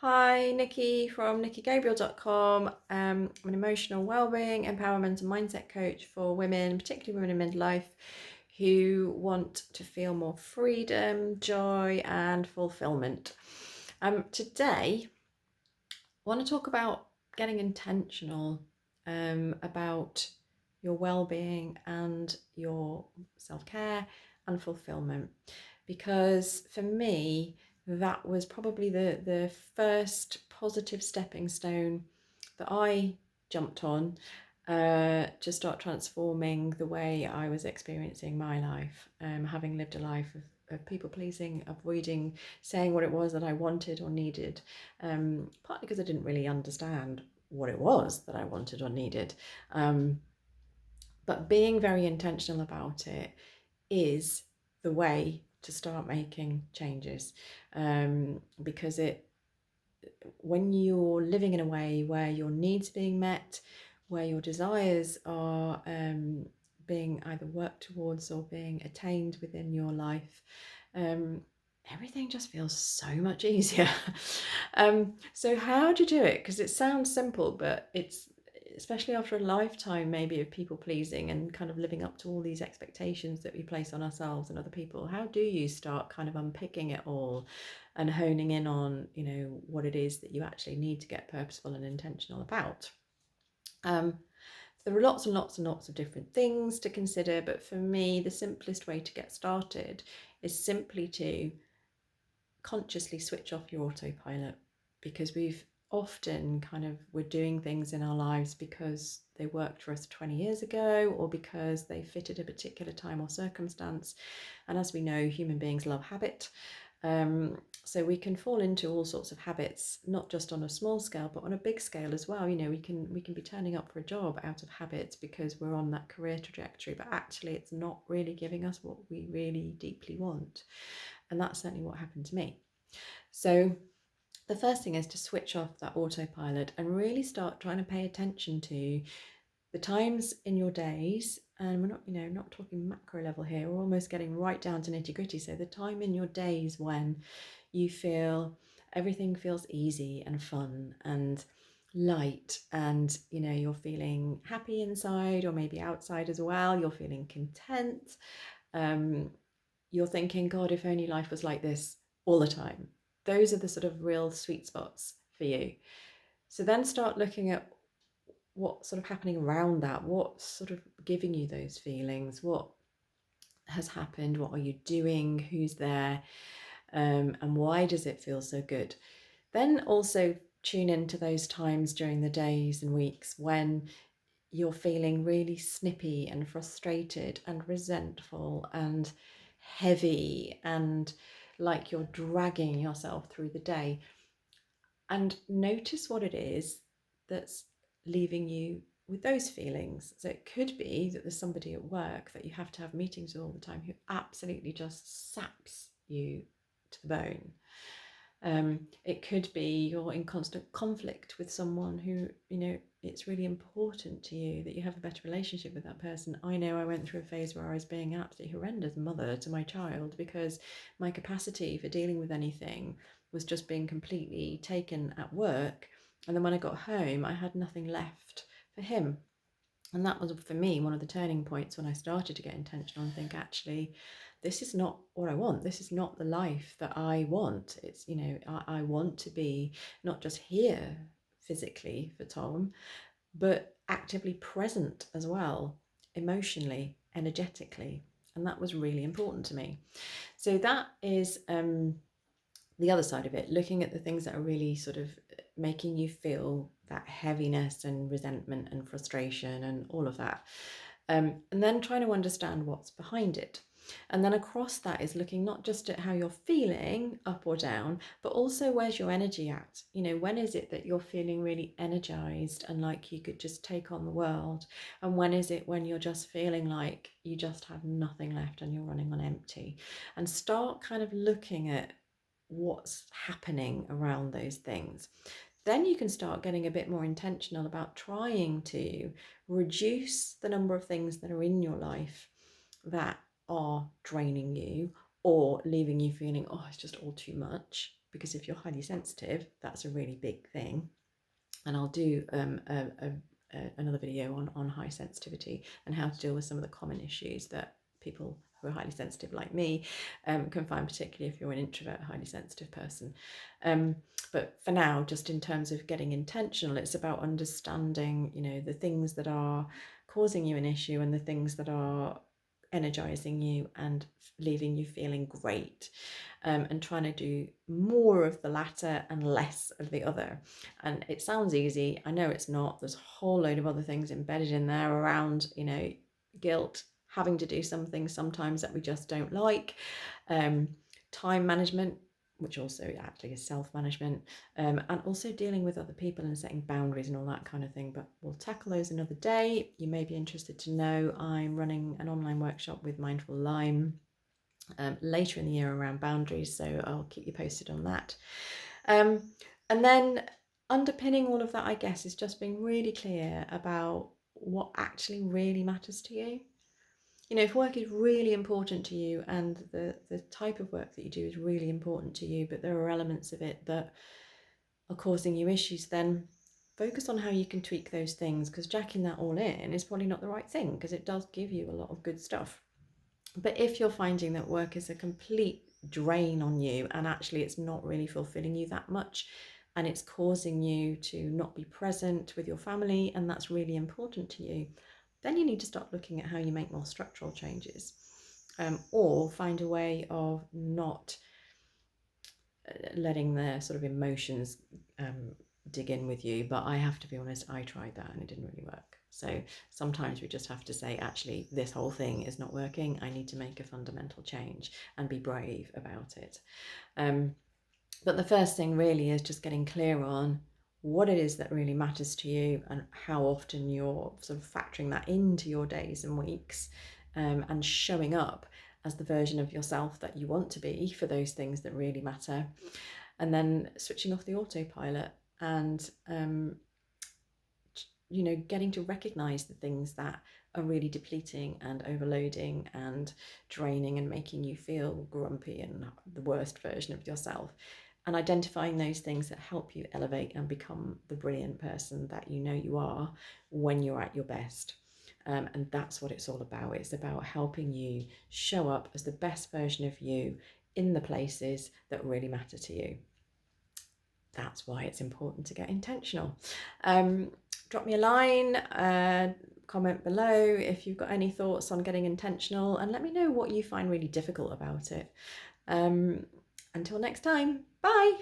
Hi, Nikki from nikkigabriel.com. I'm an emotional well-being, empowerment, and mindset coach for women, particularly women in midlife, who want to feel more freedom, joy, and fulfillment. Today, I want to talk about getting intentional about your well-being and your self-care and fulfillment, because for me that was probably the first positive stepping stone that I jumped on to start transforming the way I was experiencing my life, having lived a life of people pleasing, avoiding saying what it was that I wanted or needed, partly because I didn't really understand what it was that I wanted or needed. But being very intentional about it is the way to start making changes, because when you're living in a way where your needs are being met, where your desires are being either worked towards or being attained within your life, um, everything just feels so much easier. So how do you do it? Because it sounds simple, but it's, especially after a lifetime maybe of people pleasing and kind of living up to all these expectations that we place on ourselves and other people, how do you start kind of unpicking it all and honing in on, what it is that you actually need to get purposeful and intentional about? um, there are lots and lots and lots of different things to consider, but for me the simplest way to get started is simply to consciously switch off your autopilot, because we've often we're doing things in our lives because they worked for us 20 years ago or because they fitted a particular time or circumstance. And as we know, human beings love habit. So we can fall into all sorts of habits, not just on a small scale, but on a big scale as well. We can be turning up for a job out of habits because we're on that career trajectory, but actually it's not really giving us what we really deeply want. And that's certainly what happened to me. So the first thing is to switch off that autopilot and really start trying to pay attention to the times in your days. And we're not talking macro level here, we're almost getting right down to nitty gritty. So the time in your days when you feel everything feels easy and fun and light, and you're feeling happy inside or maybe outside as well, you're feeling content, um, you're thinking, God, if only life was like this all the time. Those are the sort of real sweet spots for you. So then start looking at what's sort of happening around that, what's sort of giving you those feelings, what has happened, what are you doing, who's there, and why does it feel so good. Then also tune into those times during the days and weeks when you're feeling really snippy and frustrated and resentful and heavy and like you're dragging yourself through the day, and notice what it is that's leaving you with those feelings. So it could be that there's somebody at work that you have to have meetings with all the time who absolutely just saps you to the bone. It could be you're in constant conflict with someone who, it's really important to you that you have a better relationship with that person. I know I went through a phase where I was being an absolutely horrendous mother to my child because my capacity for dealing with anything was just being completely taken at work. And then when I got home, I had nothing left for him. And that was for me one of the turning points when I started to get intentional and think, actually, this is not what I want. This is not the life that I want. It's, I want to be not just here physically for Tom, but actively present as well, emotionally, energetically. And that was really important to me. So that is the other side of it, looking at the things that are really sort of making you feel that heaviness and resentment and frustration and all of that. And then trying to understand what's behind it. And then across that is looking not just at how you're feeling up or down, but also where's your energy at? When is it that you're feeling really energized and like you could just take on the world? And when is it when you're just feeling like you just have nothing left and you're running on empty? And start kind of looking at what's happening around those things. Then you can start getting a bit more intentional about trying to reduce the number of things that are in your life that are draining you or leaving you feeling, oh, it's just all too much. because if you're highly sensitive, that's a really big thing. And I'll do another video on high sensitivity and how to deal with some of the common issues that people who are highly sensitive like me can find, particularly if you're an introvert, highly sensitive person. But for now, just in terms of getting intentional, it's about understanding, the things that are causing you an issue and the things that are energizing you and leaving you feeling great, and trying to do more of the latter and less of the other. And it sounds easy. I know it's not. There's a whole load of other things embedded in there around, guilt, having to do something sometimes that we just don't like, time management, which also actually is self-management, and also dealing with other people and setting boundaries and all that kind of thing. But we'll tackle those another day. You may be interested to know I'm running an online workshop with Mindful Lime later in the year around boundaries, so I'll keep you posted on that. And then underpinning all of that, I guess, is just being really clear about what actually really matters to you. If work is really important to you and the type of work that you do is really important to you, but there are elements of it that are causing you issues, then focus on how you can tweak those things, because jacking that all in is probably not the right thing, because it does give you a lot of good stuff. But if you're finding that work is a complete drain on you and actually it's not really fulfilling you that much, and it's causing you to not be present with your family, and that's really important to you, then you need to start looking at how you make more structural changes, or find a way of not letting the sort of emotions dig in with you. But I have to be honest, I tried that and it didn't really work. So sometimes we just have to say, actually, this whole thing is not working. I need to make a fundamental change and be brave about it. But the first thing really is just getting clear on what it is that really matters to you and how often you're sort of factoring that into your days and weeks, and showing up as the version of yourself that you want to be for those things that really matter. And then switching off the autopilot and getting to recognize the things that are really depleting and overloading and draining and making you feel grumpy and the worst version of yourself, and identifying those things that help you elevate and become the brilliant person that you are when you're at your best. And that's what it's all about. It's about helping you show up as the best version of you in the places that really matter to you. That's why it's important to get intentional. Drop me a line, comment below if you've got any thoughts on getting intentional, and let me know what you find really difficult about it. Until next time, bye.